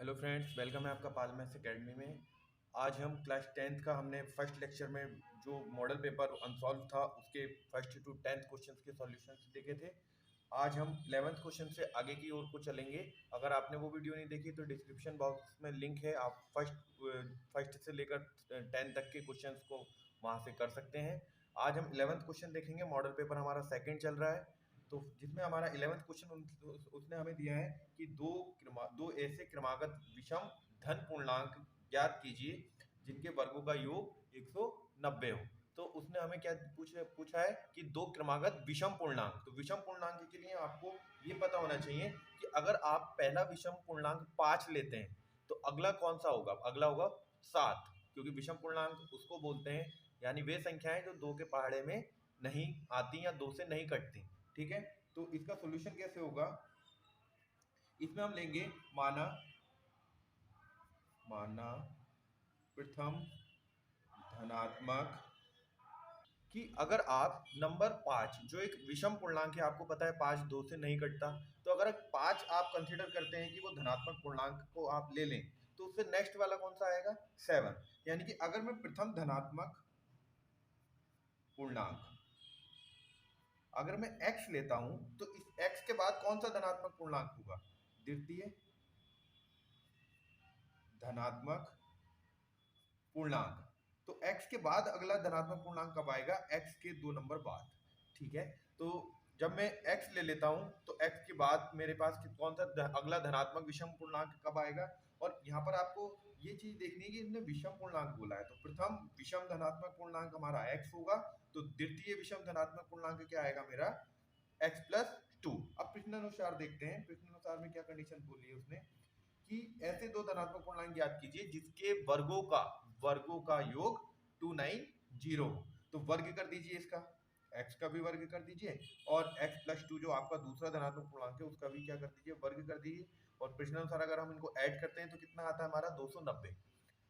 Hello friends, welcome है आपका पाल maths academy में। आज हम क्लास टेंथ का हमने फर्स्ट लेक्चर में जो मॉडल पेपर अनसॉल्व था उसके फर्स्ट टू टेंथ क्वेश्चंस के सॉल्यूशंस देखे थे। आज हम 11th क्वेश्चन से आगे की ओर को चलेंगे। अगर आपने वो वीडियो नहीं देखी तो डिस्क्रिप्शन बॉक्स में लिंक है, आप फर्स्ट से लेकर 10 तक के क्वेश्चंस को वहाँ से कर सकते हैं। आज हम 11th क्वेश्चन देखेंगे। मॉडल पेपर हमारा सेकंड चल रहा है, तो जिसमें हमारा 11th क्वेश्चन उसने हमें दिया है कि दो ऐसे क्रमागत विषम धन पूर्णांक ज्ञात कीजिए जिनके वर्गों का योग 190 हो। तो उसने हमें क्या पूछा है कि दो क्रमागत विषम पूर्णांक। तो विषम पूर्णांक के लिए आपको ये पता होना चाहिए कि अगर आप पहला विषम पूर्णांक 5 लेते हैं तो अगला कौन सा होगा? अगला होगा 7, क्योंकि विषम पूर्णांक उसको बोलते हैं, यानी वे संख्याएं जो दो के पहाड़े में नहीं आती या दो से नहीं कटती। ठीक है, तो इसका सॉल्यूशन कैसे होगा? इसमें हम लेंगे माना माना प्रथम धनात्मक कि अगर आप नंबर 5 जो एक विषम पूर्णांक है, आपको पता है 5 दो से नहीं कटता, तो अगर 5 आप कंसीडर करते हैं कि वो धनात्मक पूर्णांक को आप ले लें तो उससे नेक्स्ट वाला कौन सा आएगा? 7। यानी कि अगर मैं प्रथम धनात्मक पूर्णांक अगर मैं x लेता हूं तो इस x के बाद कौन सा धनात्मक पूर्णांक होगा? द्वितीय धनात्मक पूर्णांक। तो x के बाद अगला धनात्मक पूर्णांक कब आएगा? x के 2 नंबर बाद। ठीक है, तो जब मैं x ले लेता हूं तो x के बाद मेरे पास कौन सा अगला धनात्मक विषम पूर्णांक कब आएगा? और यहाँ पर आपको ये चीज देखनी है कि इसने विषम पूर्णांक बोला है, तो प्रथम विषम धनात्मक पूर्णांक हमारा x होगा, तो द्वितीय विषम धनात्मक पूर्णांक क्या आएगा मेरा? x+2। अब प्रश्नानुसार देखते हैं, प्रश्नानुसार में क्या कंडीशन बोली है उसने कि ऐसे दो धनात्मक पूर्णांक ज्ञात कीजिए जिसके वर्गों का योग 290 हो। तो वर्ग कर दीजिए इसका, x का भी वर्ग कर दीजिए और x+2 जो आपका दूसरा धनात्मक पूर्णांक है उसका भी क्या कर दीजिए? वर्ग कर दीजिए। और प्रश्नानुसार अगर हम इनको ऐड करते हैं तो कितना आता है हमारा? 290।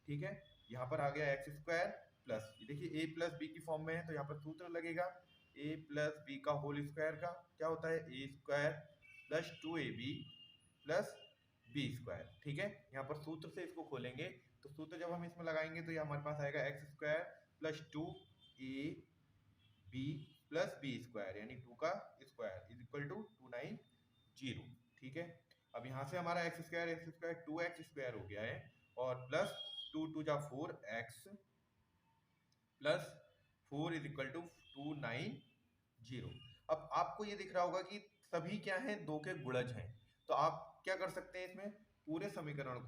ठीक है, यहाँ पर आ गया एक्स स्क्वायर प्लस, देखिए ए प्लस बी की फॉर्म में है तो यहाँ पर सूत्र लगेगा ए प्लस बी का होल स्क्वायर का क्या होता है? A square plus 2ab plus B square. ठीक है, यहाँ पर सूत्र से इसको खोलेंगे तो सूत्र जब हम इसमें लगाएंगे तो ये हमारे पास आएगा x square plus 2ab plus B square, यानी 2 का स्क्वायर इज इक्वल टू 290। ठीक है, अब यहाँ से हमारा एक्स स्क्वायर 2x स्क्वायर हो गया है और प्लस 2 जा 4x plus 4 is equal to 290। अब आपको ये दिख रहा होगा कि सभी क्या हैं? दो के गुणज हैं। तो आप क्या कर सकते हैं? इसमें पूरे समीकरण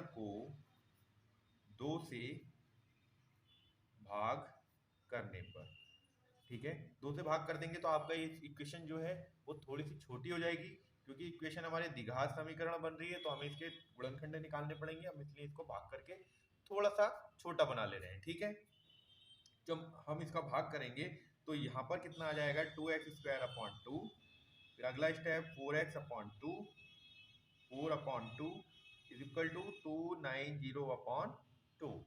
को 2 से भाग करने पर, ठीक है, 2 से भाग कर देंगे तो आपका ये इक्वेशन जो है वो थोड़ी सी छोटी हो जाएगी, क्योंकि इक्वेशन हमारे द्विघात समीकरण बन रही है तो हमें इसके गुणनखंड निकालने पड़ेंगे। हम इसलिए इसको भाग करके थोड़ा सा छोटा बना ले रहे हैं। ठीक है, जब हम इसका भाग करेंगे तो यहाँ पर कितना आ जाएगा? 2x² upon 2। फिर अगला step 4x/2, 4/2 is equal to 290/2।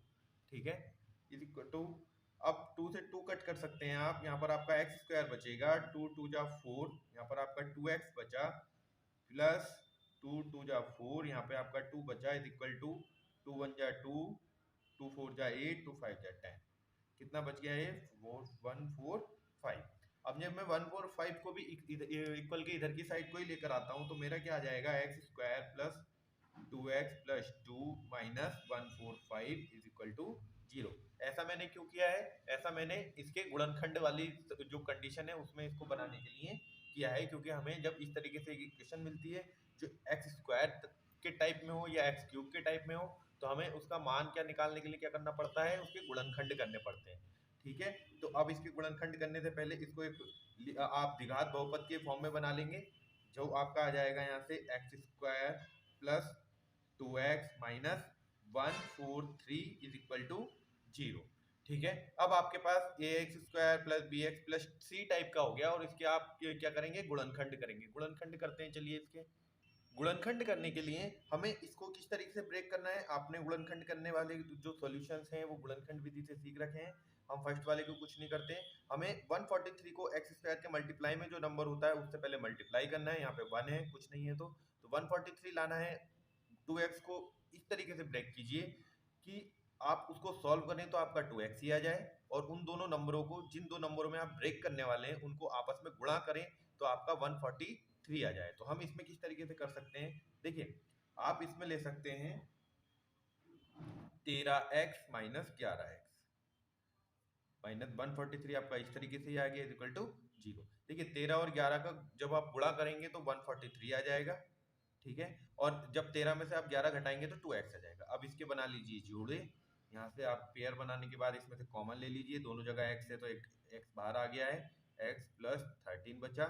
ठीक है, इज इक्वल टू, अब 2 से 2 कट कर सकते हैं आप, यहाँ पर आपका एक्स स्क्वायर बचेगा, 2 जा 4, यहाँ पर आपका 2x बचा प्लस 2 जा 4, यहाँ पे आपका 2 बचा इज इक्वल टू 2 1 जा 2, 2 4 जा 8, 2 5 जा 10। कितना बच गया ये? 145। अब जब मैं 145 को भी इक्वल के इधर की साइड को ही लेकर आता हूं तो मेरा क्या आ जाएगा? X square plus 2x+2 minus 145 is equal to 0। ऐसा मैंने क्यों किया है? ऐसा मैंने इसके गुणनखंड वाली जो कंडीशन है उसमें इसको बनाने के लिए किया है, क्योंकि हमें जब इस तरीके से एक इक्वेशन मिलती है जो एक्स स्क्वायर के टाइप में हो या एक्स क्यूब के टाइप में हो तो हमें उसका मान क्या निकालने के लिए क्या करना पड़ता है? उसके गुणनखंड करने पड़ते हैं। ठीक है, तो अब इसके गुणनखंड करने से पहले इसको एक आप द्विघात बहुपद के फॉर्म में बना लेंगे, जो आपका आ जाएगा यहाँ से x square plus 2x minus 143 is equal to 0। ठीक है, अब आपके पास a x square plus b x plus c type का हो गया और इसके आप क्या करेंगे? गुणनखंड करेंगे। गुणनखंड करते हैं, चलिए इसके गुणनखंड करने के लिए हमें इसको किस तरीके से ब्रेक करना है? आपने गुणनखंड करने वाले जो सॉल्यूशंस हैं वो गुणनखंड विधि से सीख रखे हैं। हम फर्स्ट वाले को कुछ नहीं करते, हमें 143 को एक्स स्क्वायर के मल्टीप्लाई में जो नंबर होता है उससे पहले मल्टीप्लाई करना है। यहाँ पे 1 है, कुछ नहीं है तो तो 143 लाना है। 2x को इस तरीके से ब्रेक कीजिए कि आप उसको सॉल्व करें तो आपका 2x ही आ जाए, और उन दोनों नंबरों को, जिन दो नंबरों में आप ब्रेक करने वाले हैं, उनको आपस में गुणा करें तो आपका 143 आ जाए। तो हम इसमें किस तरीके से कर सकते हैं, देखिए आप इसमें ले सकते हैं 13x माइनस 11x माइनस 143 आपका इस तरीके से ही आ गया इक्वल टू 0। देखिए 13 और 11 का जब आप गुणा करेंगे तो 143 आ जाएगा, ठीक है, और जब 13 में से आप 11 घटाएंगे तो 2x आ जाएगा। अब इसके बना लीजिए जोड़े, यहाँ से आप पेयर बनाने के बाद इसमें से कॉमन ले लीजिए, दोनों जगह x है तो एक x बाहर आ गया है, x प्लस 13 बचा,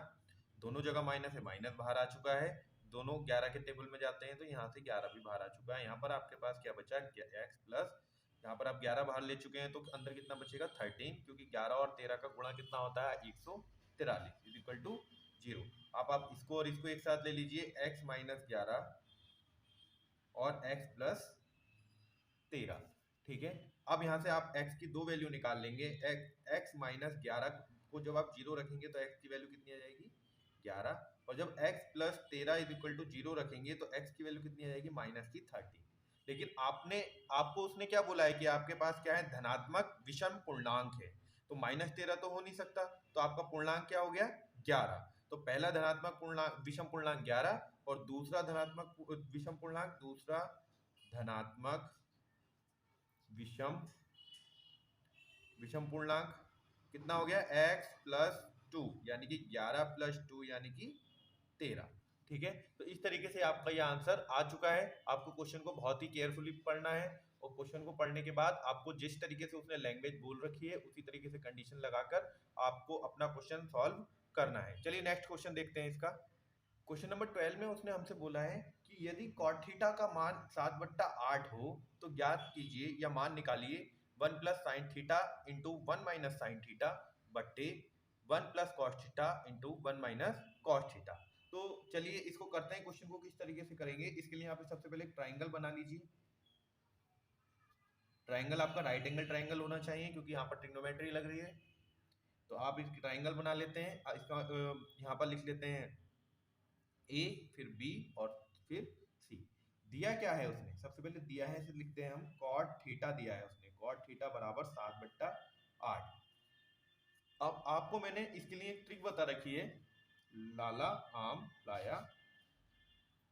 दोनों जगह माइनस है, माइनस बाहर आ चुका है, दोनों 11 के टेबल में जाते हैं तो यहाँ से 11 भी बाहर आ चुका है। यहाँ पर आपके पास क्या बचा, x प्लस, यहाँ पर आप 11 बाहर ले चुके हैं तो अंदर कितना बचेगा 13, क्योंकि 11 और 13 का गुणा कितना होता है 143 इज इक्वल टू 0। आप इसको और इसको एक साथ ले लीजिए, x माइनस 11 और x प्लस 13, ठीक है। अब यहाँ से आप x की दो वैल्यू निकाल लेंगे, x माइनस 11 को जब आप 0 रखेंगे तो x की वैल्यू कितनी आ जाएगी 11, और जब x plus 13 is equal to 0 रखेंगे तो x की वैल्यू कितनी आ जाएगी माइनस की 30। लेकिन आपको उसने क्या बोला है कि आपके पास क्या है, धनात्मक विषम पूर्णांक है, तो माइनस 13 तो हो नहीं सकता, तो आपका पूर्णांक क्या हो गया 11। तो पहला धनात्मक पूर्णांक विषम पूर्णांक 11 और दूसरा धनात्मक विषम पूर्णांक, दूसरा धनात्मक विषम पूर्णांक कितना हो गया x प्लस 2 यानी कि 11 प्लस 2 यानी कि 13, ठीक है। तो इस तरीके से आपका ये आंसर आ चुका है। आपको क्वेश्चन को बहुत ही केयरफुली पढ़ना है, और क्वेश्चन को पढ़ने के बाद आपको जिस तरीके से उसने लैंग्वेज बोल रखी है उसी तरीके से कंडीशन लगाकर आपको अपना क्वेश्चन सॉल्व करना है। चलिए नेक्स्ट क्वेश्चन देखते हैं इसका। क्वेश्चन नंबर 12 में उसने हमसे बोला है कि यदि कॉट थीटा का मान 7/8 हो तो ज्ञात कीजिए या मान निकालिए 1 plus sign theta into 1 minus sine theta बट्टे 1 plus cos theta into 1 minus cos theta. तो चलिए इसको करते हैं, क्वेश्चन को किस तरीके से करेंगे। इसके लिए यहाँ पे सबसे पहले एक ट्राइंगल बना लीजिए। ट्राइंगल आपका राइट एंगल ट्राइंगल होना चाहिए क्योंकि यहाँ पर ट्रिग्नोमेट्री लग रही है। तो आप इस ट्राइंगल बना लेते हैं, इसका यहाँ पर लिख लेते हैं ए, फिर बी और फिर सी। दिया क्या है उसने, सबसे पहले दिया है, इसे लिखते हैं हम कॉट थीटा दिया है उसने, कॉट थीटा बराबर 7/8। अब आपको मैंने इसके लिए एक ट्रिक बता रखी है, लाला आम लाया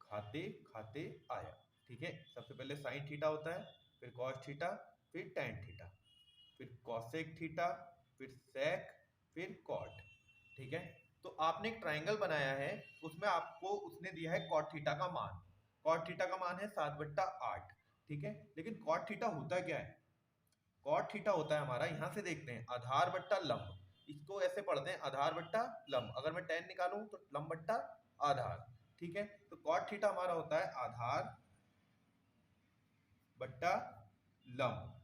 खाते खाते आया, ठीक है। सबसे पहले साइन थीटा होता है, फिर कॉस थीटा, फिर टैन थीटा, फिर कॉसेक थीटा, फिर सेक, फिर कॉट, ठीक है। तो आपने एक ट्राइंगल बनाया है, उसमें आपको उसने दिया है कॉट थीटा का मान। कॉट थीटा का मान है 7/8, ठीक है। लेकिन कॉट थीटा होता क्या है, कॉट थीटा होता है हमारा, यहां से देखते हैं आधार बट्टा लंब, इसको ऐसे पढ़ते हैं आधार बट्टा लंब। अगर मैं tan निकालूं तो लंब बट्टा आधार, ठीक है। तो कॉट थीटा हमारा होता है आधार बट्टा लंब,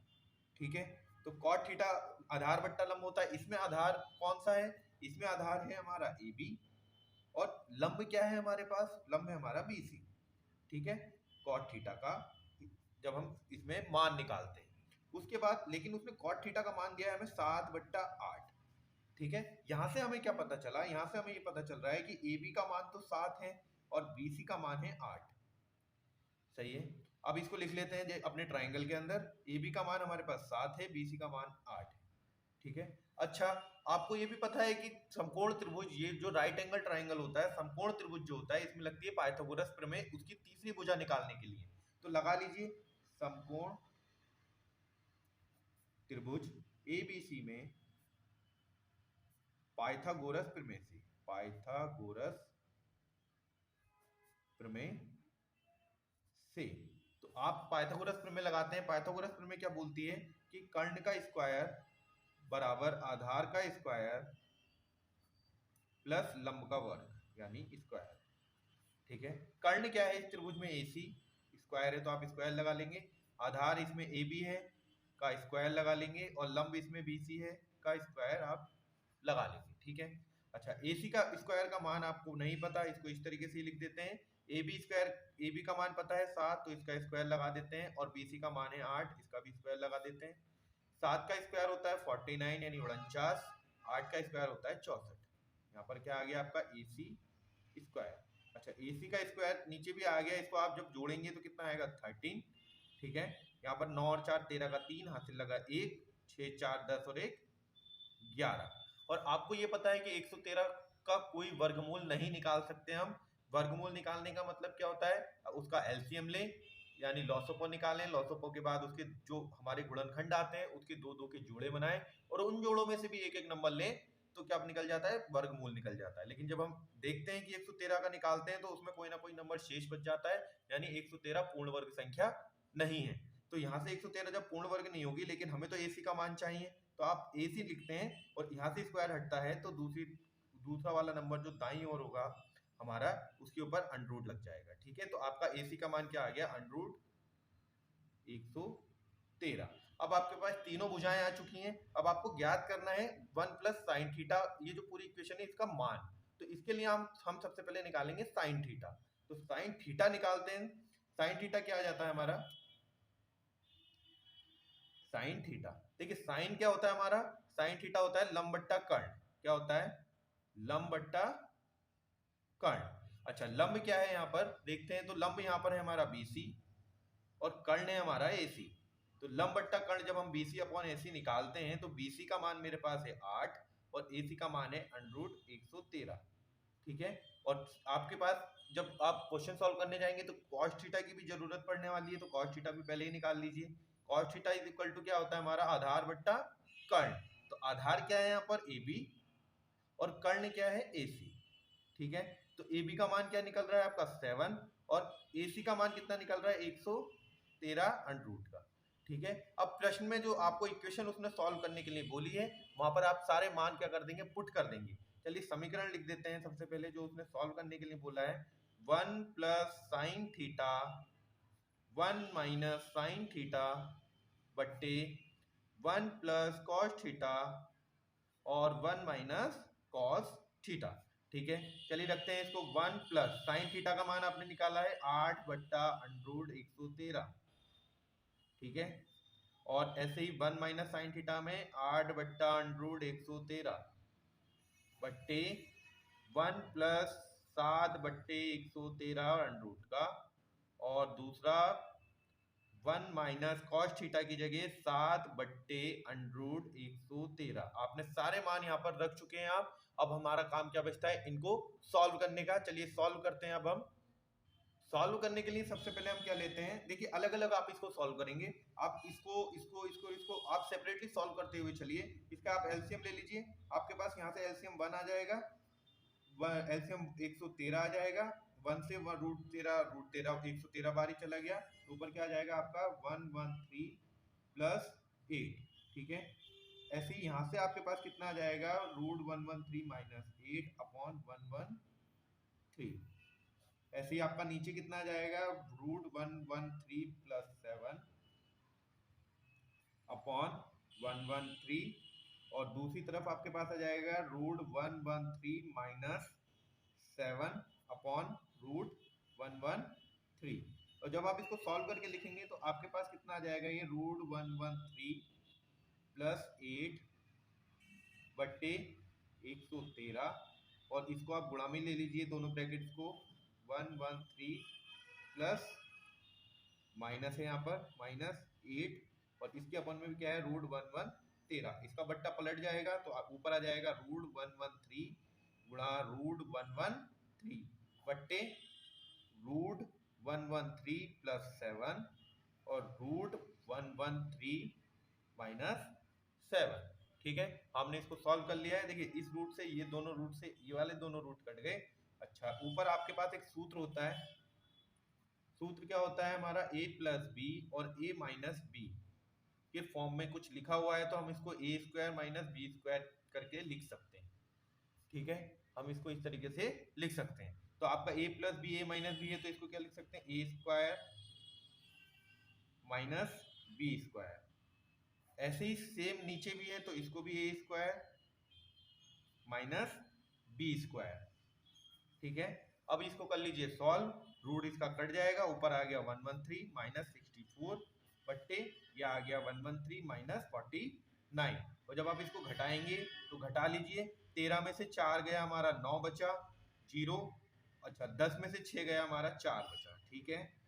ठीक है। तो कॉट थीटा आधार बट्टा लंब होता है। इसमें आधार कौन सा है, इसमें आधार है हमारा ए बी, और लंब क्या है हमारे पास, लंब है हमारा बी सी, ठीक है। कॉट थीटा का जब हम इसमें मान निकालते हैं उसके बाद, लेकिन उसने कॉट थीटा का मान दिया है हमें 7/8, ठीक है। यहां से हमें क्या पता चला, यहां से हमें ये पता चल रहा है कि ए बी का मान तो 7 है और बी सी का मान है 8, सही है। अब इसको लिख लेते हैं अपने ट्राइंगल के अंदर, ए बी का मान हमारे पास 7 है, बी सी का मान 8 है, ठीक है। अच्छा, आपको ये भी पता है कि समकोण त्रिभुज, ये जो राइट एंगल ट्राइंगल होता है, समकोण त्रिभुज जो होता है, इसमें लगती है पाइथागोरस प्रमेय उसकी तीसरी भुजा निकालने के लिए। तो लगा लीजिए समकोण त्रिभुज एबीसी में पाइथागोरस प्रमेय से, पाइथागोरस प्रमेय से, तो आप पाइथागोरस प्रमेय लगाते हैं। पाइथागोरस प्रमेय क्या बोलती है कि कर्ण का स्क्वायर बराबर आधार का स्क्वायर प्लस लंब का वर्ग यानी स्क्वायर, ठीक है। कर्ण क्या है इस त्रिभुज में, एसी, स्क्वायर है तो आप स्क्वायर लगा लेंगे, आधार इसमें ए बी है का स्क्वायर लगा लेंगे, और लंब इसमें बी सी है का स्क्वायर आप लगा लेंगे, ठीक है। अच्छा, ए सी का स्क्वायर का मान आपको नहीं पता, इसको इस तरीके से लिख देते हैं, A B square, A B का मान पता है 7 तो इसका स्क्वायर लगा देते हैं, और बी सी का मान है 8 इसका भी स्क्वायर लगा देते हैं। 7 का स्क्वायर होता है 49 यानी 49, 8 का स्क्वायर होता है 64, यहाँ पर क्या आ गया आपका ए सी स्क्वायर, अच्छा AC का स्क्वायर नीचे भी आ गया, इसको आप जब जोड़ेंगे तो कितना आएगा 13। ठीक है, यहाँ पर 9 और 4 13 का 3 हासिल लगा 1, 6 4 10 और 1 11। और आपको ये पता है कि 113 का कोई वर्गमूल नहीं निकाल सकते हम। वर्गमूल निकालने का मतलब क्या होता है, उसका एलसीएम लें, यानी लॉसोपो निकालें, लॉसोपो के बाद उसके जो हमारे गुणनखंड आते हैं उसके दो दो के जोड़े बनाएं और उन जोड़ों में से भी एक एक नंबर लें, तो क्या निकल जाता है, वर्गमूल निकल जाता है। लेकिन जब हम देखते हैं कि 113 का निकालते हैं तो उसमें कोई ना कोई नंबर शेष बच जाता है, यानी 113 पूर्ण वर्ग संख्या नहीं है। तो यहाँ से 113 जब पूर्ण वर्ग नहीं होगी, लेकिन हमें तो AC का मान चाहिए, तो आप AC लिखते हैं और यहाँ से स्क्वायर हटता है तो दूसरा वाला नंबर जो दाईं ओर होगा हमारा, उसके ऊपर अंडरूट लग जाएगा। ठीक है, तो आपका AC का मान क्या आ गया, अंडरूट 113। अब आपके पास तीनों भुजाएं आ चुकी हैं। अब आपको ज्ञात करना है 1 प्लस साइन थीटा, ये जो पूरी इक्वेशन है इसका मान। तो इसके लिए हम सबसे पहले निकालेंगे साइन थीटा। तो साइन थीटा निकालते हैं। साइन थीटा क्या आ जाता है हमारा, साइन थीटा, देखिए साइन क्या होता है हमारा, साइन थीटा होता है लंब बट्टा कर्ण। क्या होता है, लंब बट्टा कर्ण। अच्छा लंब क्या है यहाँ पर देखते हैं, तो लंब यहाँ पर है हमारा BC और कर्ण है हमारा AC। तो लंब बट्टा कर्ण जब हम BC अपॉन AC निकालते हैं तो BC का मान मेरे पास है 8 और AC का मान है अंडरूट 113। ठीक है, और आपके पास जब आप क्वेश्चन सॉल्व करने जाएंगे तो cos थीटा की भी जरूरत पड़ने वाली है, तो cos थीटा भी पहले ही निकाल लीजिए। cos theta is equal to क्या होता है हमारा, आधार बट्टा कर्ण। तो आधार क्या है यहाँ पर AB और कर्ण क्या है AC। ठीक है, तो AB का मान क्या निकल रहा है आपका 7 और AC का मान कितना निकल रहा है 113 अंडरूट का। ठीक है, अब प्रश्न में जो आपको इक्वेशन उसने सॉल्व करने के लिए बोली है वहां पर आप सारे मान क्या कर देंगे, पुट कर देंगे। चलिए समीकरण लिख देते हैं सबसे पहले जो उसने सॉल्व करने के लिए बोला है, 1 plus sine theta 1 minus sine theta बट्टे 1 प्लस कॉस थीटा और 1 माइनस कॉस थीटा। ठीक है, चलिए रखते हैं इसको। 1 प्लस साइन थीटा का मान आपने निकाला है 8 बट्टा अंडरूट 113। ठीक है, और ऐसे ही 1 माइनस साइन थीटा में 8 बट्टा अंडरूट 113 बट्टे 1 प्लस 7 बट्टे 113 अंडरूट का, और दूसरा 1 माइनस कॉस थीटा की जगह 7 बट्टे अंडरूट 113। आपने सारे मान यहाँ पर रख चुके हैं आप। अब हमारा काम क्या बचता है, इनको सॉल्व करने का। चलिए सॉल्व करते हैं। अब हम सॉल्व करने के लिए सबसे पहले हम क्या लेते हैं, देखिए अलग अलग आप इसको सॉल्व करेंगे। आप इसको इसको इसको इसको आप सेपरेटली सॉल्व करते हुए चलिए। इसका आप एलसीएम ले लीजिए। आपके पास यहाँ से एलसीएम 1 आ जाएगा, एलसीएम 113 आ जाएगा। 1 से रूट तेरह 113 बार ही चला गया, तो ऊपर क्या आ जाएगा आपका 113 प्लस 8। ठीक है, ऐसे ही यहाँ से आपके पास कितना आ जाएगा, रूट 113 माइनस 8 अपॉन 113। ऐसे ही आपका नीचे कितना आ जाएगा, रूट 113 प्लस 7 अपॉन 113, और दूसरी तरफ आपके पास आ जाएगा रूट 113 माइनस 7 अपॉन रूट 113। और जब आप इसको सॉल्व करके लिखेंगे तो आपके पास कितना आ जाएगा, ये रूट 113 प्लस 8 बट्टे 113, और इसको आप गुणा में ले लीजिए दोनों ब्रैकेट्स को। 113 प्लस माइनस है यहाँ पर माइनस 8, और इसके अपन में भी क्या है, रूट 113। इसका बट्टा पलट जाएगा तो ऊपर आ जाएगा रूट 113 गुणा रूट 113 बट्टे रूट 113 प्लस 7 और रूट 113 माइनस 7। ठीक है, हमने इसको सॉल्व कर लिया है। देखिए इस रूट से ये दोनों रूट से ये वाले दोनों रूट कट गए। अच्छा ऊपर आपके पास एक सूत्र होता है, सूत्र क्या होता है हमारा, a प्लस बी और a माइनस बी के फॉर्म में कुछ लिखा हुआ है, तो हम इसको ए स्क्वायर माइनस बी स्क्वायर करके लिख सकते हैं। ठीक है, हम इसको इस तरीके से लिख सकते हैं। तो आपका a plus B A minus B है, तो इसको क्या लिख सकते हैं, A square minus B square. ऐसे ही सेम नीचे भी है, तो इसको भी A square minus B square. ठीक है, अब इसको कर लीजिए सॉल्व। रूट इसका कट जाएगा, ऊपर आ गया 113 माइनस 64 बट्टे ये आ गया 113 माइनस 49। और जब आप इसको घटाएंगे तो घटा लीजिए, 13 में से 4 गया हमारा 9 बचा 0, अच्छा 10 में से 6 गया हमारा 4 बचा, ठीक है।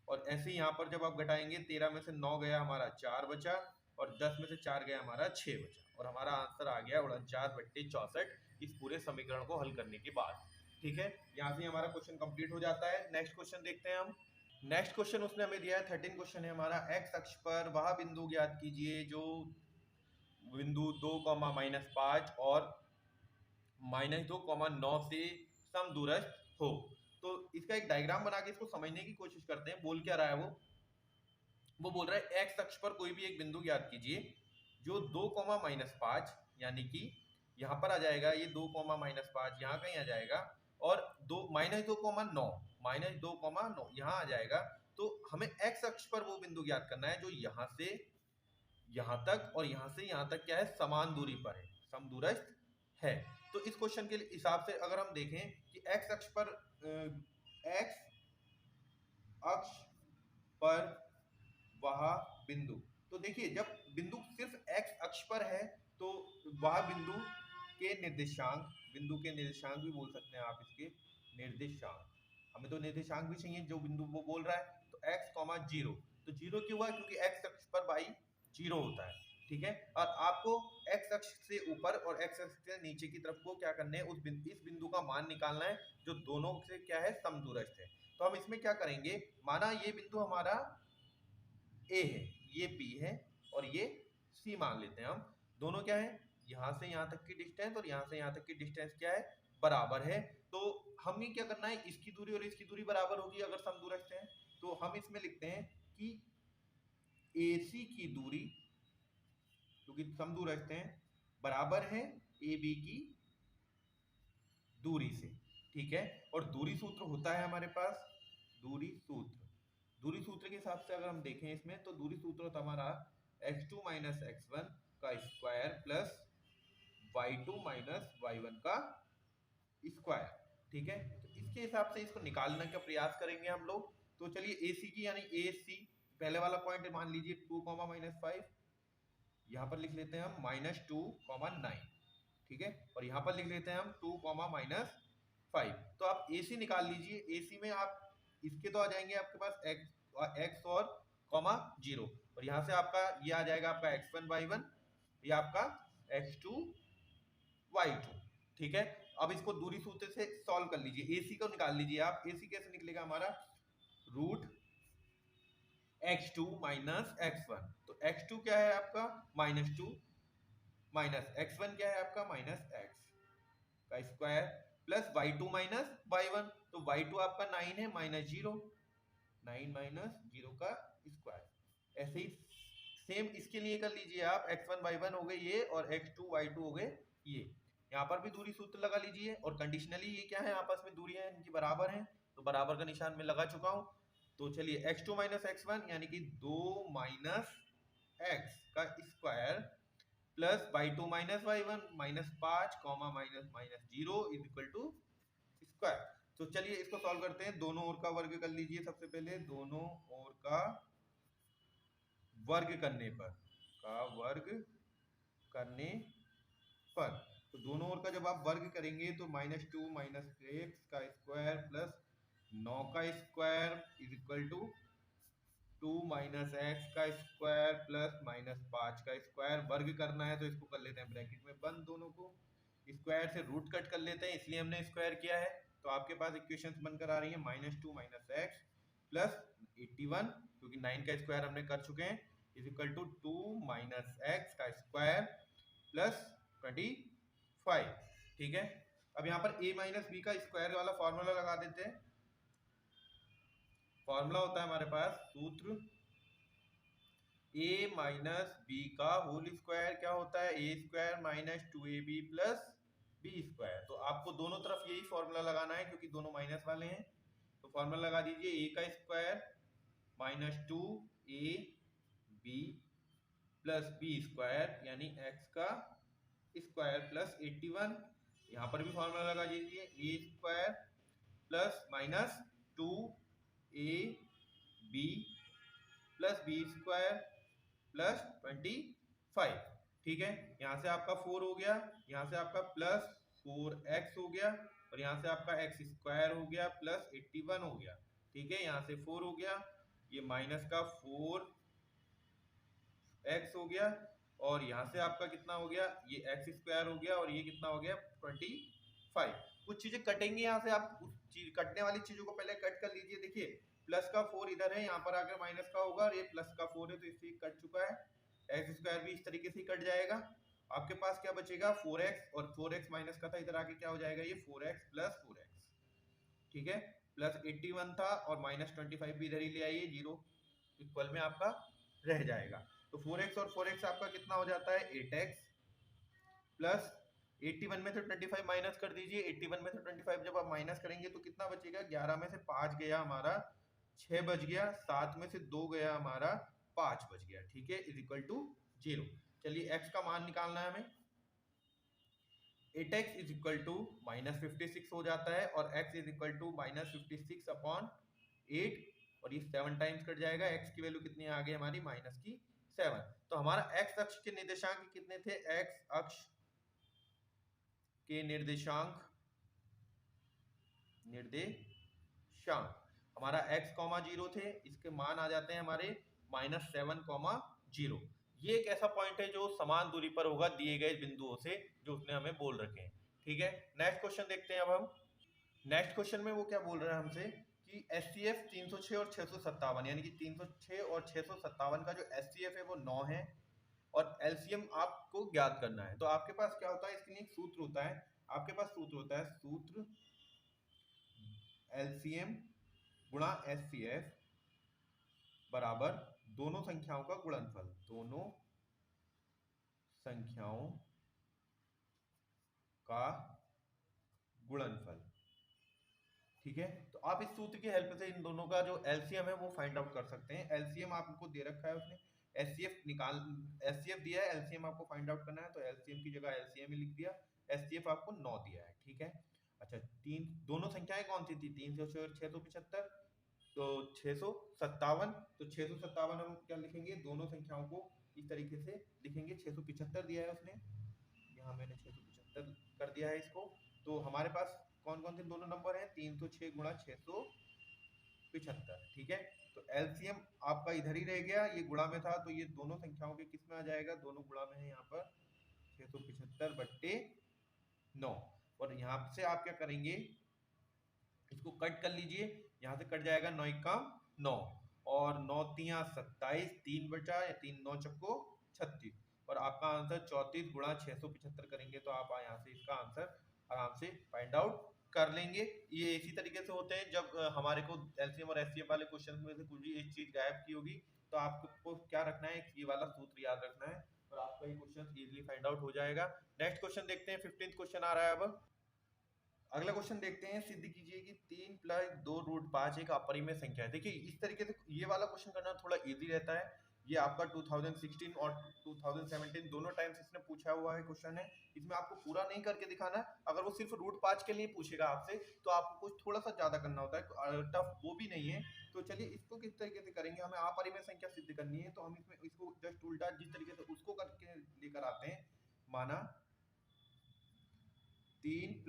और ऐसे ही यहाँ पर जब आप घटाएंगे 13 में से 9 गया हमारा 4 बचा, और 10 में से 4 गया हमारा 6 बचा, और हमारा आंसर आ गया 49/64 इस पूरे समीकरण को हल करने के बाद। ठीक है, यहाँ से हमारा क्वेश्चन कंप्लीट हो जाता है। नेक्स्ट क्वेश्चन देखते हैं हम। नेक्स्ट क्वेश्चन उसने हमें दिया है 13 क्वेश्चन है हमारा। एक्स अक्ष पर वह बिंदु ज्ञात कीजिए जो बिंदु 2, -5 और -2, 9 से समदूरस्थ हो। तो इसका एक डायग्राम बना के इसको समझने की कोशिश करते हैं। बोल क्या रहा है वो बोल रहा है एक्स अक्ष पर कोई भी एक बिंदु ज्ञात कीजिए जो 2, यानी कि यहाँ पर आ जाएगा ये 2, यहाँ कहीं आ जाएगा, और -2, -2, यहाँ आ जाएगा। तो हमें एक्स अक्ष पर वो बिंदु ज्ञात करना है जो यहाँ से यहाँ तक और यहाँ से यहाँ तक क्या है, समान दूरी पर है, समदूरस्थ है। तो इस क्वेश्चन के हिसाब से अगर हम देखें कि एक्स अक्ष पर वह बिंदु, तो देखिए जब बिंदु सिर्फ एक्स अक्ष पर है तो वह बिंदु के निर्देशांक भी बोल सकते हैं आप, इसके निर्देशांक, हमें तो निर्देशांक भी चाहिए जो बिंदु वो बोल रहा है। तो x, 0, तो 0 क्यों हुआ, क्योंकि x अक्ष पर y 0 होता है। ठीक है, और आपको x अक्ष से ऊपर और x अक्ष से नीचे की तरफ को क्या करना है, इस बिंदु का मान निकालना है जो दोनों से क्या है, समदूरस्थ है। तो हम इसमें क्या करेंगे, माना ये बिंदु हमारा A है, ये B है और ये C मान लेते हैं हम। दोनों क्या है, यहाँ से यहाँ तक की डिस्टेंस और यहाँ से यहाँ तक की डिस्टेंस क्या है, बराबर है। तो हमें क्या करना है, इसकी दूरी और इसकी दूरी बराबर होगी अगर समदूरस्थ है। तो हम इसमें लिखते हैं कि AC की दूरी, क्योंकि समदूरस्थ हैं, बराबर है AB की दूरी से। ठीक है, और दूरी सूत्र होता है हमारे पास, दूरी सूत्र के हिसाब से अगर हम देखें इसमें, तो दूरी सूत्र होता हमारा x2 - x1 का स्क्वायर प्लस y2 - y1 का स्क्वायर। ठीक है, तो इसके हिसाब से इसको निकालने का प्रयास करेंगे हम लोग। तो चलिए AC की यानी AC पहले वाला पॉइंट मान लीजिए 2, -5, यहाँ पर लिख लेते हैं हम -2, 9। ठीक है, और यहाँ पर लिख लेते हैं हम 2, -5। तो आप AC निकाल लीजिए। AC में आप इसके तो आ जाएंगे आपके पास x और 0, और यहाँ से आपका ये आ जाएगा आपका x1 y1, ये आपका x2 y2। ठीक है, अब इसको दूरी सूत्र से सॉल्व कर लीजिए। AC को निकाल लीजिए आप। AC कैसे निकलेगा हमारा, √x2 - x1। तो x2 क्या है आपका -2, माइनस x1 क्या है आपका -x का स्क्वायर, प्लस y2 - y1। तो y2 आपका 9 है, -0, 9 - 0 का स्क्वायर। ऐसे ही सेम इसके लिए कर लीजिए आप, x1 y1 हो गए ये, और x2 y2 हो गए ये। यहाँ पर भी दूरी सूत्र लगा लीजिए, और कंडीशनली ये क्या है, आपस में दूरियां इनकी बराबर हैं, तो बराबर का निशान में लगा चुका हूं। तो चलिए x2 - x1 यानी कि 2 - x का square plus y2 - y1 -5, -0 is equal to square. तो चलिए इसको सॉल्व करते हैं। दोनों ओर का वर्ग कर लीजिए। सबसे पहले दोनों ओर का वर्ग करने पर तो दोनों ओर का जब आप वर्ग करेंगे तो -2 - x का स्क्वायर प्लस 9 का square is equal to 2 - x का स्क्वायर प्लस -5 का स्क्वायर। वर्ग करना है तो इसको कर लेते हैं ब्रैकेट में बंद, दोनों को स्क्वायर से रूट कट कर लेते हैं, इसलिए हमने स्क्वायर किया है। तो आपके पास इक्वेशंस बनकर आ रही है -2 - x प्लस 81, क्योंकि 9 का स्क्वायर हमने कर चुके हैं, इज इक्वल टू 2 - x का स्क्वायर प्लस 25। ठीक है, अब यहाँ पर a - b का स्क्वायर वाला फॉर्मूला लगा देते हैं। फॉर्मूला होता है हमारे पास सूत्र a - b का होल स्क्वायर क्या होता है, a² - 2ab प्लस b²। तो आपको दोनों तरफ यही फॉर्मूला लगाना है क्योंकि दोनों माइनस वाले हैं। तो फॉर्मूला लगा दीजिए, a का स्क्वायर -2ab प्लस b² यानी x का स्क्वायर प्लस 81। यहाँ पर भी फॉर्मूला लगा दीजिए, a² plus -2ab plus b² plus 25। ठीक है, यहाँ से आपका 4 हो गया, यहाँ से आपका प्लस 4x हो गया और यहाँ से आपका x स्क्वायर हो गया प्लस 81 हो गया। ठीक है, यहाँ से 4 हो गया, ये माइनस का 4x हो गया और यहाँ से आपका कितना हो गया, ये x स्क्वायर हो गया और ये कितना हो गया 25। कुछ चीजें कटेंगी यहाँ से, आप उस चीज कटने वाली चीजों को पहले कट कर लीजिए। देखिए प्लस का 4 इधर है, यहाँ पर आकर माइनस का होगा और ये प्लस का 4 है तो इससे कट चुका है। एक्स स्क्वायर भी इस तरीके से कट जाएगा। आपके पास क्या बचेगा 4x और 4x माइनस का था, इधर आके क्या हो जाएगा ये 4x प्लस 4x। ठीक है, प्लस 81 था और माइनस 25 भी इधर ही ले आइए, 0 इक्वल में आपका रह जाएगा। तो 4x और 4x आपका कितना हो जाता है 8x प्लस 81 में से 25 माइनस कर दीजिए। 81 में से 25 जब आप माइनस करेंगे तो कितना बचेगा, 11 में से 5 गया हमारा 6 बच गया, 7 में से 2 गया हमारा 5 बच गया। ठीक है, इज इक्वल टू 0। चलिए x का मान निकालना है हमें। 8x is equal to minus 56 हो जाता है और x is equal to minus 56 upon 8 और ये 7 टाइम्स कट जाएगा। x की वैल्यू कितनी आ गई हमारी माइनस की 7। तो हमारा x अक्ष के निर्देशांक कितने थे, x अक्ष के निर्देशांक हमारा x, 0 थे, इसके मान आ जाते हैं हमारे -7, 0। ये एक ऐसा पॉइंट है जो समान दूरी पर होगा दिए गए बिंदुओं से जो उसने हमें बोल रखे हैं। ठीक है, नेक्स्ट क्वेश्चन देखते हैं अब हम। नेक्स्ट क्वेश्चन में वो क्या बोल रहा है हमसे कि SCF 306 और 657 यानी कि 306 और 657 का जो SCF है वो 9 है और LCM आपको ज्ञात करना है। तो आपके पास क्या होता है, इसके लिए एक सूत्र होता है। आपके पास सूत्र होता है, सूत्र LCM गुणा SCF बराबर दोनों संख्याओं का गुणनफल, दोनों संख्याओं का गुणनफल। ठीक है, तो आप इस सूत्र की हेल्प से इन दोनों का जो LCM है वो फाइंड आउट कर सकते हैं। LCM आपको दे रखा है उसने, SCF दिया है, LCM आपको फाइंड आउट करना है तो LCM की जगह LCM ही लिख दिया। SCF आपको 9 दिया है। ठीक है, अच्छा दोनों संख्याएं कौन सी थी, 306 और 675, तो 657। तो 657 हम क्या लिखेंगे, दोनों संख्याओं को इस तरीके से लिखेंगे। 675 दिया है उसने, यहाँ मैंने 675 कर दिया है इसको। तो हमारे पास कौन कौन से दोनों नंबर हैं, 306 गुणा 675। ठीक है, तो LCM आपका इधर ही रह गया, ये गुणा में था तो ये दोनों संख्याओं के किस में आ जाएगा, दोनों गुणा में है यहाँ पर 675/9। और यहाँ से आप क्या करेंगे, इसको कट कर लीजिए, यहाँ से कट जाएगा 9 का 9 और 9 तिया 27, 3 बचा या 3 9 चक्को 36 और आपका आंसर 34 गुणा 675 करेंगे तो आप यहाँ से इसका आंसर आराम से फाइंड आउट कर लेंगे। ये इसी तरीके से होते हैं जब हमारे को LCM और SCF वाले क्वेश्चन में से कुछ भी एक चीज गायब की होगी तो आपको क्या रखना है, ये वाला सूत्र याद रखना है और आपका ये क्वेश्चन इजीली फाइंड आउट हो जाएगा। नेक्स्ट क्वेश्चन देखते हैं, 15th क्वेश्चन आ रहा है अब। अगला क्वेश्चन देखते हैं, सिद्ध कीजिए कि 3 + 2√5 एक अपरिमेय संख्या है। देखिए इस तरीके से ये वाला क्वेश्चन करना थोड़ा इजी रहता है। ये आपका 2016 और 2017 दोनों टाइम्स इसने पूछा हुआ है क्वेश्चन है। इसमें आपको पूरा नहीं करके दिखाना। अगर वो सिर्फ √5 के लिए पूछेगा आपसे तो आपको कुछ थोड़ा सा ज्यादा करना होता है, टफ वो भी नहीं है। तो चलिए इसको किस तरीके से करेंगे, हमें अपरिमेय संख्या सिद्ध करनी है तो हम इसमें इसको जस्ट उल्टा जिस तरीके से उसको करके लेकर आते हैं। माना 3 +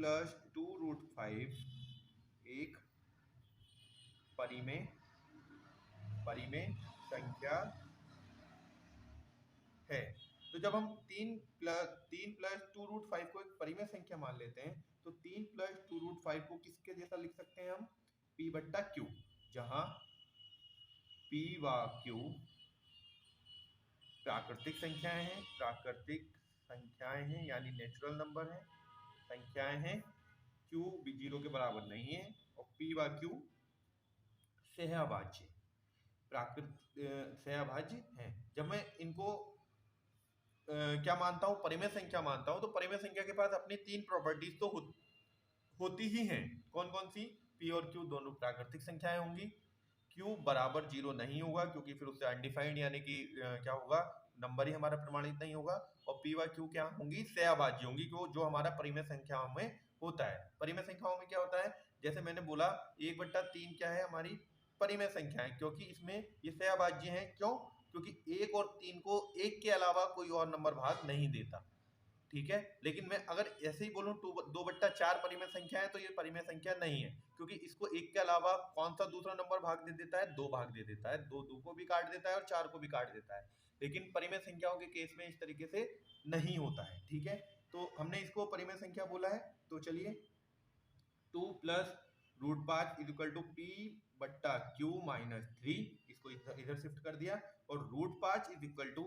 2√5 एक परिमेय संख्या है। तो जब हम 3 + 2√5 को एक परिमेय संख्या मान लेते हैं तो 3 + 2√5 को किसके जैसा लिख सकते हैं हम, P/Q, जहां P व Q प्राकृतिक संख्याएं हैं यानी नेचुरल नंबर हैं, संख्याएं हैं। Q भी 0 के बराबर नहीं है और P व Q सहअभाज्य सहअभाज्य हैं। जब मैं इनको क्या मानता हूँ, परिमेय संख्या मानता हूँ, तो परिमेय संख्या के पास अपनी 3 प्रॉपर्टीज तो होती ही हैं। कौन कौन सी, P और Q दोनों प्राकृतिक संख्याएं होंगी। Q बराबर 0 नहीं होगा क्योंकि फिर उससे अनडिफाइंड यानी कि क्या होगा, नंबर ही हमारा प्रमाणित नहीं होगा। और P व Q क्या होंगी, सहअभाज्य होंगी, जो हमारा परिमेय संख्याओं में होता है। परिमेय संख्याओं में क्या होता है, जैसे मैंने बोला 1/3 क्या है हमारी परिमेय संख्या है क्योंकि इसमें ये सहअभाज्य हैं। क्यों, क्योंकि 1 और 3 को 1 के अलावा कोई और नंबर भाग नहीं देता। ठीक है। लेकिन मैं अगर ऐसे ही बोलूँ 2/4 परिमेय संख्या है तो ये परिमेय संख्या नहीं है, क्योंकि इसको एक के अलावा कौन सा दूसरा नंबर भाग दे देता है, 2 भाग दे देता है, 2 को भी काट देता है और 4 को भी काट देता है। लेकिन परिमेय संख्याओं के केस में इस तरीके से नहीं होता है, ठीक है। तो हमने इसको परिमेय संख्या बोला है। तो चलिए 2 plus root 5 is equal to P बट्टा क्यू माइनस 3, इसको इधर शिफ्ट कर दिया, और root 5 is equal to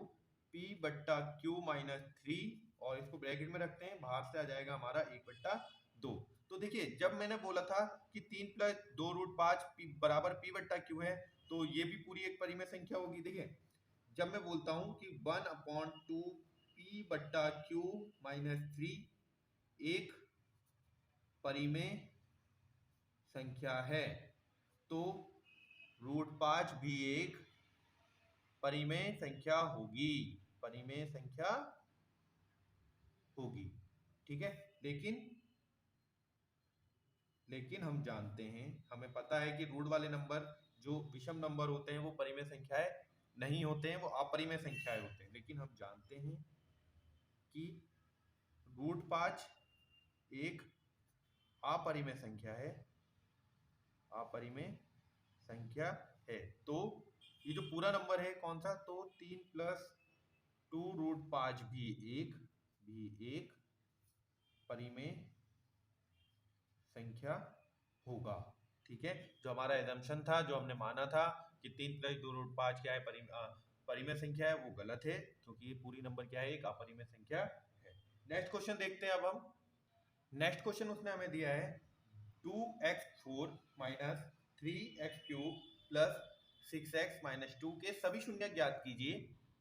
P बट्टा क्यू माइनस 3, और इसको ब्रैकेट में रखते हैं, बाहर से आ जाएगा हमारा 1/2। तो देखिए जब मैंने बोला था कि 3 प्लस 2 रूट 5 बराबर पी बट्टा क्यू है, तो ये भी पूरी एक परिमेय संख्या होगी। देखिए जब मैं बोलता हूं कि 1/2 पी बट्टा क्यू माइनस 3 एक परिमेय संख्या है, तो रूट 5 भी एक परिमेय संख्या होगी, परिमेय संख्या होगी, ठीक है। लेकिन हम जानते हैं, हमें पता है कि रूट वाले नंबर जो विषम नंबर होते हैं वो परिमेय संख्याएं नहीं होते हैं, वो अपरिमेय संख्याएं होते हैं। लेकिन हम जानते हैं कि रूट 5 एक अपरिमेय संख्या है, अपरिमेय संख्या है। तो ये जो पूरा नंबर है कौन सा, तो 3 प्लस 2 रूट 5 भी एक परिमेय संख्या होगा, ठीक है। जो हमारा एजम्पशन था, जो हमने माना था कि 3 प्लस 2 रूट 5 क्या है, परिमेय संख्या है, वो गलत है, क्योंकि ये पूरी नंबर क्या है, एक अपरिमेय संख्या है। नेक्स्ट क्वेश्चन देखते हैं अब हम। नेक्स्ट क्वेश्चन उसने हमें दिया है 2x4 minus 3x³ plus 6x minus 2 के सभी शून्यक ज्ञात कीजिए।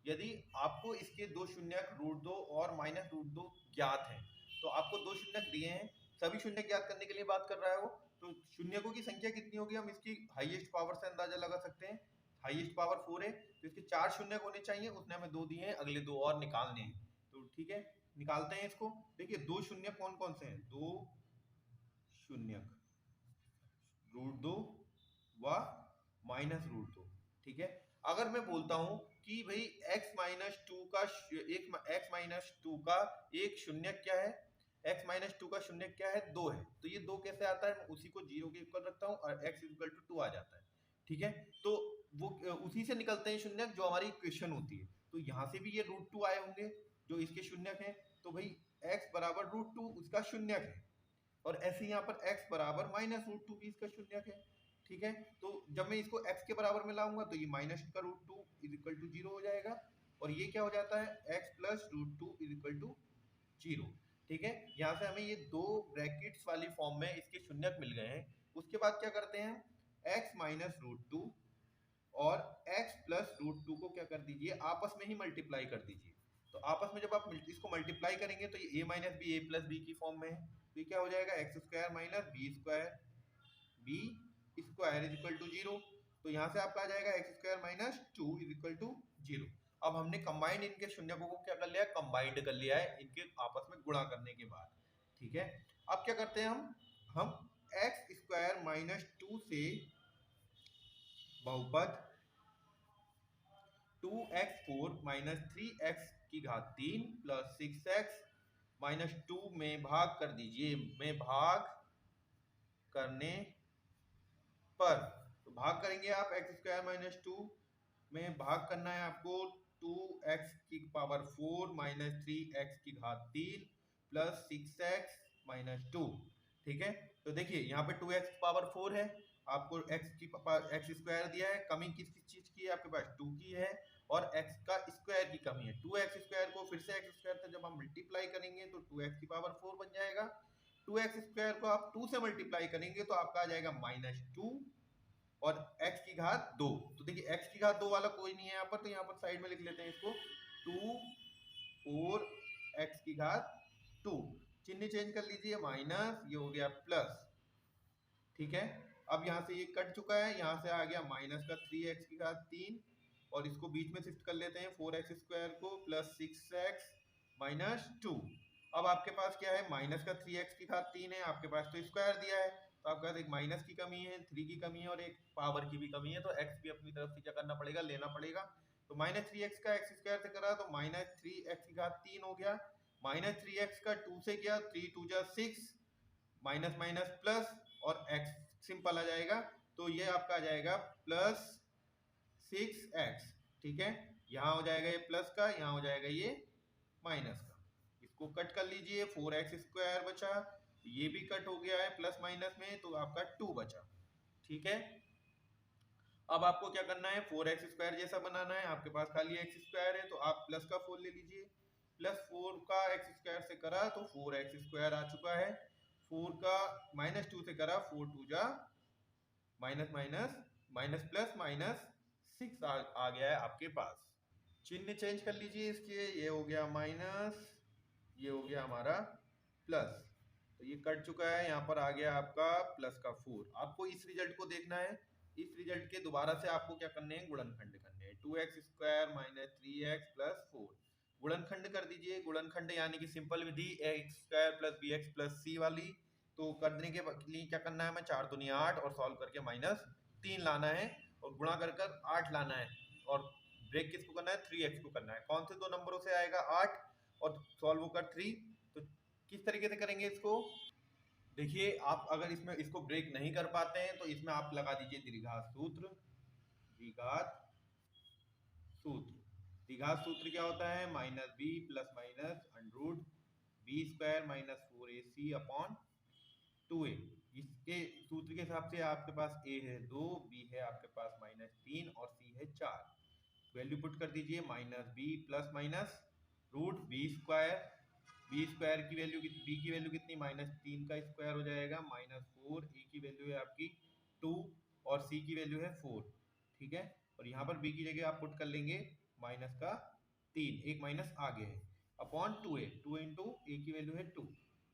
यदि आपको इसके दो शून्यक √2 और -√2 ज्ञात हैं, तो आपको दो शून्यक दिए हैं, सभी शून्यक ज्ञात करने के लिए बात कर रहा है वो। तो शून्यकों की संख्या कितनी होगी, हम इसकी हाईएस्ट पावर से अंदाजा लगा सकते हैं। हाईएस्ट पावर 4 है, तो इसके 4 शून्यक होने चाहिए, उसने हमें 2 दिए हैं, अगले 2 और निकालने हैं। तो ठीक है, निकालते हैं इसको। देखिए दो शून्यक कौन कौन से हैं, 2 शून्यक √2 व -√2, ठीक है। अगर मैं बोलता हूं कि भाई x माइनस टू का एक शून्यक क्या है, x माइनस 2 का शून्यक क्या है, 2 है, तो ये 2 कैसे आता है, मैं उसी को 0 के इक्वल रखता हूं और x इक्वल टू 2 आ जाता है, ठीक है। तो वो उसी से निकलते हैं शून्यक जो हमारी इक्वेशन होती है। तो यहाँ से भी ये √2 आए होंगे जो इसके शून्यक हैं, तो भाई x बराबर √2 उसका शून्यक है, और ऐसे यहाँ पर x बराबर -√2 भी इसका शून्यक है, ठीक है। तो जब मैं इसको x के बराबर में लाऊंगा तो ये माइनस का √2 इज इक्वल टू 0 हो जाएगा, और ये क्या हो जाता है, x plus √2 is equal to 0, ठीक है। यहाँ से हमें ये दो ब्रैकेट्स वाली फॉर्म में इसके शून्यक मिल गए हैं। उसके बाद क्या करते हैं, x माइनस √2 और x प्लस √2 को क्या कर दीजिए, आपस में ही मल्टीप्लाई कर दीजिए। तो आपस में जब आप इसको मल्टीप्लाई करेंगे तो ये a minus B A plus B की फॉर्म में है, तो ये क्या हो जाएगा, x² minus b² is equal to 0। तो यहाँ से आपका आ जाएगा x² minus 2 is equal to 0। अब हमने कंबाइंड इनके शून्यकों को क्या कर लिया, कंबाइंड कर लिया है इनके आपस में गुणा करने के बाद, ठीक है। अब क्या करते हैं हम x² माइनस 2 से बहुपद 2x4 माइनस 3x की घात 3 प्लस 6x माइनस 2 में भाग कर दीजिए, में भाग करने पर, तो भाग करेंगे आप x² माइनस 2 में भाग करना है आपको 2x की पावर 4 माइनस 3x की घात 3 प्लस 6x माइनस 2, ठीक है। तो देखिए यहाँ पे 2x की पावर 4 है, आपको x² दिया है, कमी किस किस चीज की है, आपके पास 2 की है, और x का स्क्वायर की कमी है। 2x² को फिर से x² से जब हम मल्टीप्लाई करेंगे तो 2x की पावर 4 बन जाएगा, 2x² को आप 2 से मल्टीप्लाई करेंगे तो आपका आ जाएगा -2 और x की घात 2। तो देखिए x की घात 2 वाला कोई नहीं है यहाँ पर, तो यहाँ पर साइड में लिख लेते हैं इसको 2 4 x की घात 2, चिन्ह चेंज कर लीजिए, माइनस, ये हो गया प्लस, ठीक है। अब यहाँ से ये कट चुका है, यहाँ से आ गया माइनस का 3x की घात 3, और इसको बीच में शिफ्ट कर लेते हैं 4x² को प्लस 6x माइनस 2। अब आपके पास क्या है, माइनस का 3x की घात 3 है, आपके पास तो स्क्वायर दिया है, तो आपके पास एक माइनस की कमी है, 3 की कमी है और एक पावर की भी कमी है, तो x भी अपनी तरफ से क्या करना पड़ेगा, लेना पड़ेगा। तो -3x का x² से करा तो -3x की घात 3 हो गया, माइनस 3x का 2 से क्या, 3 2 जा 6, माइनस माइनस प्लस और x सिंपल आ जाएगा, तो ये आपका आ जाएगा प्लस 6x। ठीक है, यहाँ हो जाएगा ये प्लस का, यहाँ हो जाएगा ये माइनस का, इसको कट कर लीजिए, 4x² बचा, ये भी कट हो गया है प्लस माइनस में, तो आपका 2 बचा। ठीक है, अब आपको क्या करना है, 4x² जैसा बनाना है, आपके पास खाली x² है तो आप प्लस का 4 ले लीजिए, प्लस 4 का x² से करा तो 4x² आ चुका है, 4 का -2 से करा 4 2 जा minus minus minus plus minus 6 आ गया है आपके पास। चिन्ह चेंज कर लीजिए इसके, ये हो गया माइनस, ये हो गया हमारा प्लस, तो ये कट चुका है, यहाँ पर आ गया आपका प्लस का 4। आपको इस रिजल्ट को देखना है, इस रिजल्ट के दोबारा से आपको क्या करने हैं, गुणनखंड करने हैं, 2x² माइनस 3x प्लस 4, गुणनखंड कर दीजिए। गुणनखंड यानी कि सिंपल विधि x² plus bx plus c वाली, तो करने के लिए क्या करना है, हमें 4 दूनी 8 और सॉल्व करके -3 लाना है और गुणा कर कर 8 लाना है, और ब्रेक किसको करना है, 3x को करना है। कौन से दो नंबरों से आएगा 8 और सॉल्व कर 3, तो किस तरीके से करेंगे इसको, देखिए आप अगर इसमें इसको ब्रेक नहीं कर पाते हैं तो इसमें आप लगा दीजिए द्विघात सूत्र। द्विघात सूत्र, द्विघात सूत्र क्या होता है, -b plus minus under root b² minus 4ac upon 2a। इसके सूत्र के हिसाब से आपके पास a है 2, b है आपके पास -3 और c है 4। वैल्यू पुट कर दीजिए, -b plus minus root b² की वैल्यू, b की वैल्यू कितनी, -3 का स्क्वायर हो जाएगा, -4, a की वैल्यू है आपकी 2 और c की वैल्यू है 4। ठीक है, और यहाँ पर b की जगह आप पुट कर लेंगे माइनस का 3, एक माइनस आगे है, अपॉन 2a, 2 इंटू a की वैल्यू है 2,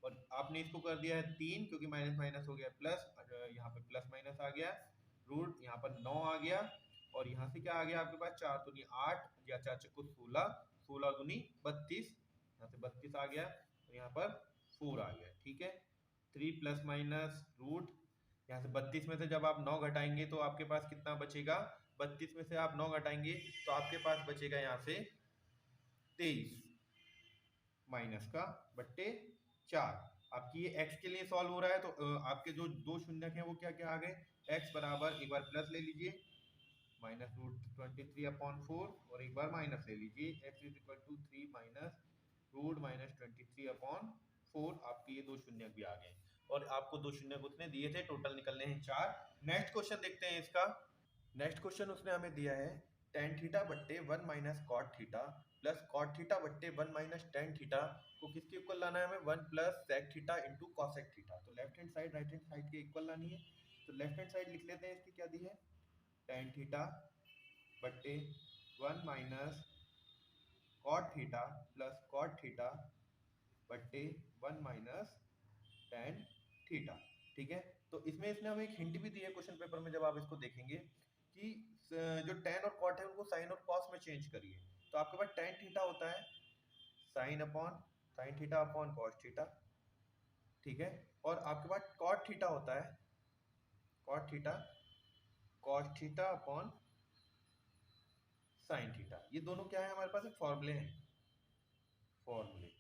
और आपने इसको कर दिया है 3 क्योंकि माइनस माइनस हो गया प्लस, यहाँ पर प्लस माइनस आ गया, रूट यहाँ पर 9 आ गया, और यहाँ से क्या आ गया आपके पास, 4 दूनी 8 या 4 चक्कू 16, 16 दूनी 32, यहाँ से 32 आ गया, और यहाँ पर 4 आ गया। ठीक है, 3 प्लस माइनस रूट, यहाँ से 32 में से जब आप 9 घटाएंगे तो आपके पास कितना बचेगा, 32 में से आप 9 घटाएंगे तो आपके पास बचेगा यहाँ से 23 माइनस का बट्टे 4। आपकी ये x के लिए सॉल्व हो रहा है, तो आपके जो दो शून्यक हैं वो क्या क्या आ गए, x बराबर, एक बार प्लस ले लीजिए -√23/4, और एक बार माइनस ले लीजिए, x is equal to 3 minus root -23/4। आपके ये दो शून्य भी आ गए, और आपको दो शून्य उसने दिए थे, टोटल निकलने हैं 4। नेक्स्ट क्वेश्चन देखते हैं इसका। नेक्स्ट क्वेश्चन उसने हमें दिया है tan थीटा बट्टे 1 minus cot theta plus cot theta बट्टे 1 माइनस tan थीटा को किसके इक्वल लाना है हमें, 1 plus sec theta into cosec theta. तो left hand side right hand side के इक्वल लानी है, तो लेफ्ट हैंड साइड लिख लेते हैं, इसकी क्या दी है, tan थीटा बट्टे 1 minus cot theta plus cot theta बट्टे 1 माइनस tan थीटा। ठीक है, तो इसमें इसने हमें एक हिंट भी दी है क्वेश्चन पेपर में, जब आप इसको देखेंगे कि जो tan और cot है उनको sin और cos में चेंज करिए, तो आपके पास tan थीटा होता है sin theta upon cos theta. ठीक है, और आपके पास cot थीटा होता है cot theta cos theta upon sin theta. ये दोनों क्या है, हमारे पास एक फॉर्मूले हैं, फॉर्मूले।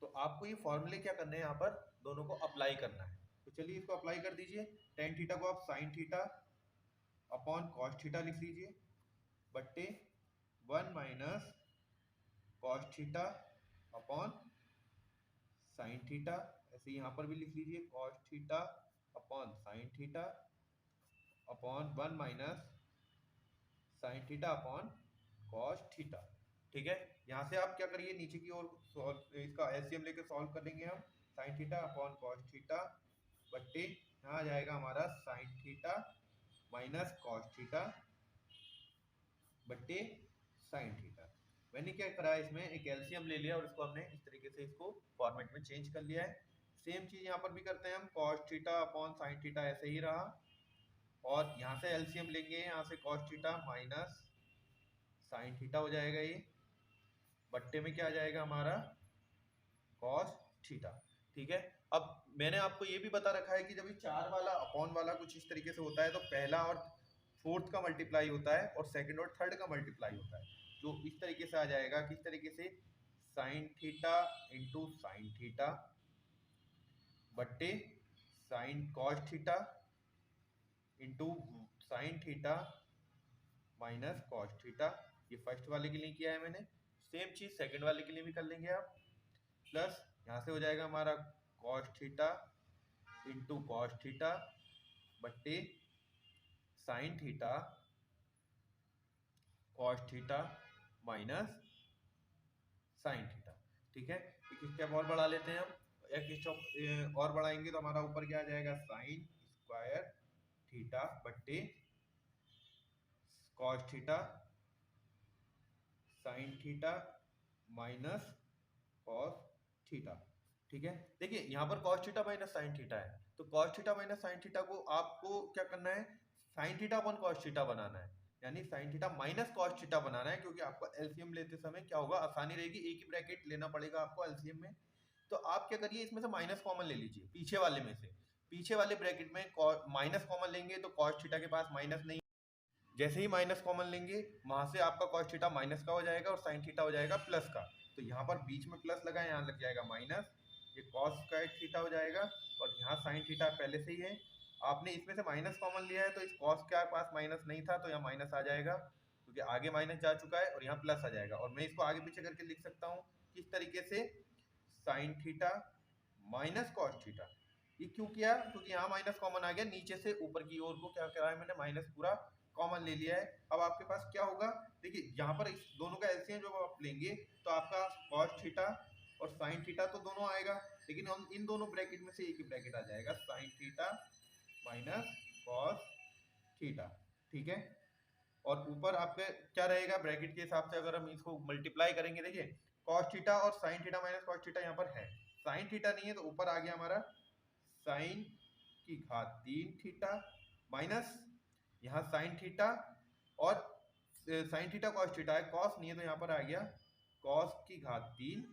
तो आपको ये फॉर्मूले क्या करने हैं, यहाँ पर दोनों को अप्लाई करना है। तो चलिए इसको अप्लाई कर दीजिए, tan थीटा को आप sin theta upon cos theta लिख लीजिए बट्टे 1 minus cos theta upon sin theta, ऐसे यहाँ पर भी लिख लीजिए cos theta upon sin theta upon 1 minus sin theta upon cos theta. ठीक है, यहाँ से आप क्या करिए, नीचे की ओर इसका एलसीएम लेके सॉल्व करेंगे हम, sin theta upon cos theta बट्टे यहाँ आ जाएगा हमारा sin theta minus cos theta बट्टे sin थीटा। मैंने क्या करा है, इसमें एक एलसीएम ले लिया और इसको हमने इस तरीके से इसको फॉर्मेट में चेंज कर लिया है। सेम चीज यहाँ पर भी करते हैं हम, cos theta upon sin theta ऐसे ही रहा, और यहाँ से एलसीएम लेंगे, यहाँ से cos theta minus sin theta हो जाएगा ये, बट्टे में क्या आ जाएगा हमारा cos थीटा। ठीक है, अब मैंने आपको ये भी बता रखा है कि जब ये 4 वाला अपॉन वाला कुछ इस तरीके से होता है तो पहला और फोर्थ का मल्टीप्लाई होता है और सेकंड और थर्ड का मल्टीप्लाई होता है, जो इस तरीके से आ जाएगा, किस तरीके से sine theta into sine theta बट्टे sine cos theta into sine theta minus cos theta. ये फर्स्ट वाले के लिए किया है मैंने, सेम चीज सेकंड वाले के लिए भी कर लेंगे आप। प्लस यहाँ से हो जाएगा हमारा cos theta into cos theta बट्टे sine theta cos theta minus sine theta. ठीक है, एक स्टेप और बढ़ा लेते हैं हम, एक स्टेप और बढ़ाएंगे तो हमारा ऊपर क्या आ जाएगा, साइन स्क्वायर थीटा बट्टे cos theta sine theta minus cos theta. ठीक है, देखिए यहाँ पर cos theta minus sine theta है, तो cos theta minus sine theta को आपको क्या करना है, sine theta upon cos theta बनाना है, यानी sine theta minus cos theta बनाना है, क्योंकि आपको एलसीएम लेते समय क्या होगा, आसानी रहेगी, एक ही ब्रैकेट लेना पड़ेगा आपको एलसीएम में। तो आप क्या करिए, इसमें से माइनस कॉमन ले लीजिए, पीछे वाले में से, पीछे वाले ब्रैकेट में माइनस कॉमन लेंगे तो कॉस थीटा के पास माइनस नहीं, जैसे ही माइनस कॉमन लेंगे वहां से आपका कॉस थीटा माइनस का हो जाएगा और साइन थीटा हो जाएगा प्लस का। तो यहाँ पर बीच में प्लस लगा है, यहाँ लग जाएगा माइनस, ये कॉस स्क्वायर थीटा हो जाएगा, और यहाँ साइन थीटा पहले से ही है, आपने इसमें से माइनस कॉमन लिया है तो इस कॉस के पास माइनस नहीं था तो यहाँ माइनस आ जाएगा, क्योंकि आगे माइनस जा चुका है, और यहाँ प्लस आ जाएगा। और मैं इसको आगे पीछे करके लिख सकता हूँ किस तरीके से, sine theta minus cos theta. ये क्यों किया, क्योंकि यहाँ माइनस कॉमन आ गया, नीचे से ऊपर की ओर को क्या करा है मैंने, माइनस पूरा कॉमन ले लिया है। अब आपके पास क्या होगा, देखिए यहाँ पर इस दोनों का एलसीएम जब आप लेंगे तो आपका कॉस थीटा और साइन थीटा तो दोनों आएगा, लेकिन हम इन दोनों ब्रैकेट में से एक ही ब्रैकेट आ जाएगा, sign theta minus cos theta. ठीक है, और ऊपर आपके क्या रहेगा, ब्रैकेट के हिसाब से अगर हम इसको मल्टीप्लाई करेंगे, देखिए कॉस थीटा और sign theta minus cos theta यहाँ पर है, साइन थीटा नहीं है तो ऊपर आ गया हमारा साइन की घात 3 थीटा माइनस यहाँ साइन थीटा, और साइन थीटा कॉस थीटा है, कॉस नहीं है तो यहाँ पर आ गया कॉस की घात 3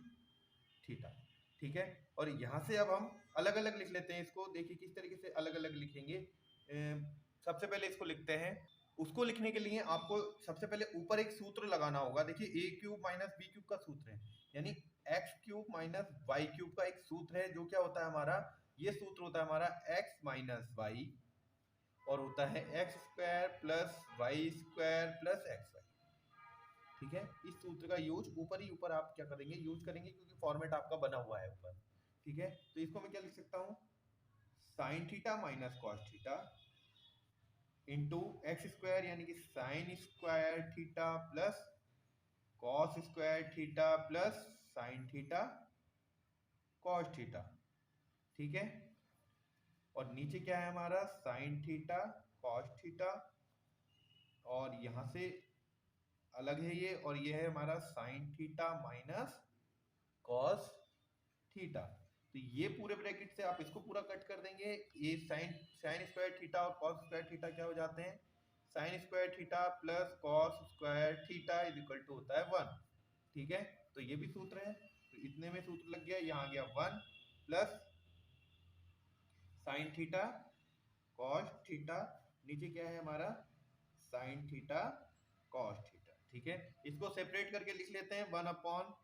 थीटा। ठीक है, और यहाँ से अब हम अलग अलग लिख लेते हैं इसको, देखिए किस तरीके से अलग अलग लिखेंगे। सबसे पहले इसको लिखते हैं, उसको लिखने के लिए आपको सबसे पहले ऊपर एक सूत्र लगाना होगा, देखिए A cube minus B cube का सूत्र है, यानी X cube minus Y cube का एक सूत्र है, जो क्या होता है हमारा, ये सूत्र होता है हमारा एक्स माइनस वाई, और होता है X square plus Y square plus X Y. ठीक है, इस सूत्र का यूज ऊपर ही ऊपर आप क्या करेंगे, यूज करेंगे, क्योंकि फॉर्मेट आपका बना हुआ है ऊपर। ठीक है, तो इसको मैं क्या लिख सकता हूँ, sign theta minus cos theta into x square, यानी कि sign square theta plus cos square theta plus sign theta cos theta. ठीक है, और नीचे क्या है हमारा, साइन थीटा कॉस थीटा, और यहां से अलग है ये, और ये है हमारा sign theta minus cos theta. तो ये पूरे ब्रैकेट से आप इसको पूरा कट कर देंगे, ये साइन स्क्वायर थीटा और कॉस स्क्वायर थीटा क्या हो जाते हैं, sine square theta plus cos square theta is equal to होता है 1। ठीक है, तो ये भी सूत्र है, तो इतने में सूत्र लग गया, यहाँ आ गया 1 plus sign theta cos theta, नीचे क्या है हमारा साइन थीटा कॉस थीटा। ठीक है, इसको सेपरेट करके लिख लेते हैं, 1 upon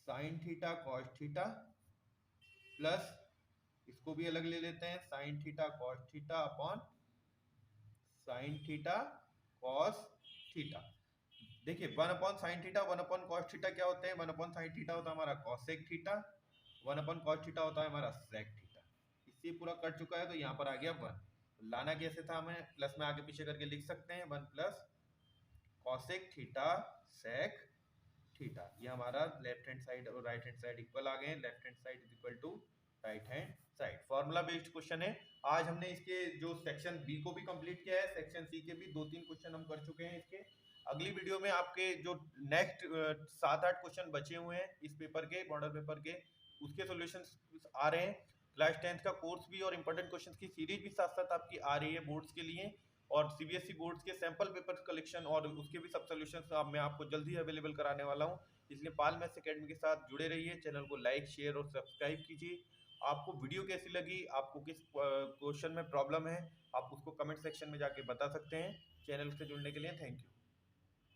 sine theta cos theta plus इसको भी अलग ले लेते हैं, sign theta cos theta upon sine theta cos theta. देखिए 1 upon sine theta 1 upon cos theta क्या होते हैं, 1 अपॉन साइन थीटा होता है हमारा cosec theta, 1 upon cos theta होता है हमारा सेक थीटा। इससे पूरा कट चुका है तो यहाँ पर आ गया 1, लाना कैसे था, हमें प्लस में आगे पीछे करके लिख सकते हैं, 1 plus cosec theta sec theta. ये हमारा लेफ्ट हैंड साइड और राइट हैंड साइड इक्वल आ गए हैं, left hand side is equal to right hand side. Formula based question है। आज हमने इसके जो सेक्शन बी को भी कंप्लीट किया है, सेक्शन सी के भी 2-3 क्वेश्चन हम कर चुके हैं इसके। अगली वीडियो में आपके जो नेक्स्ट 7-8 क्वेश्चन बचे हुए हैं इस पेपर के, मॉडल पेपर के, उसके सॉल्यूशंस आ रहे हैं। क्लास 10th का कोर्स भी और इंपॉर्टेंट क्वेश्चन की सीरीज भी साथ साथ आपकी आ रही है बोर्ड्स के लिए, और सीबीएसई बोर्ड्स के सैंपल पेपर कलेक्शन और उसके भी सब सॉल्यूशंस मैं आपको जल्दी अवेलेबल कराने वाला हूं। इसलिए पाल मैथ्स एकेडमी के साथ जुड़े रहिए, चैनल को लाइक शेयर और सब्सक्राइब कीजिए। आपको वीडियो कैसी लगी, आपको किस क्वेश्चन में प्रॉब्लम है, आप उसको कमेंट सेक्शन में जाके बता सकते हैं। चैनल से जुड़ने के लिए थैंक यू।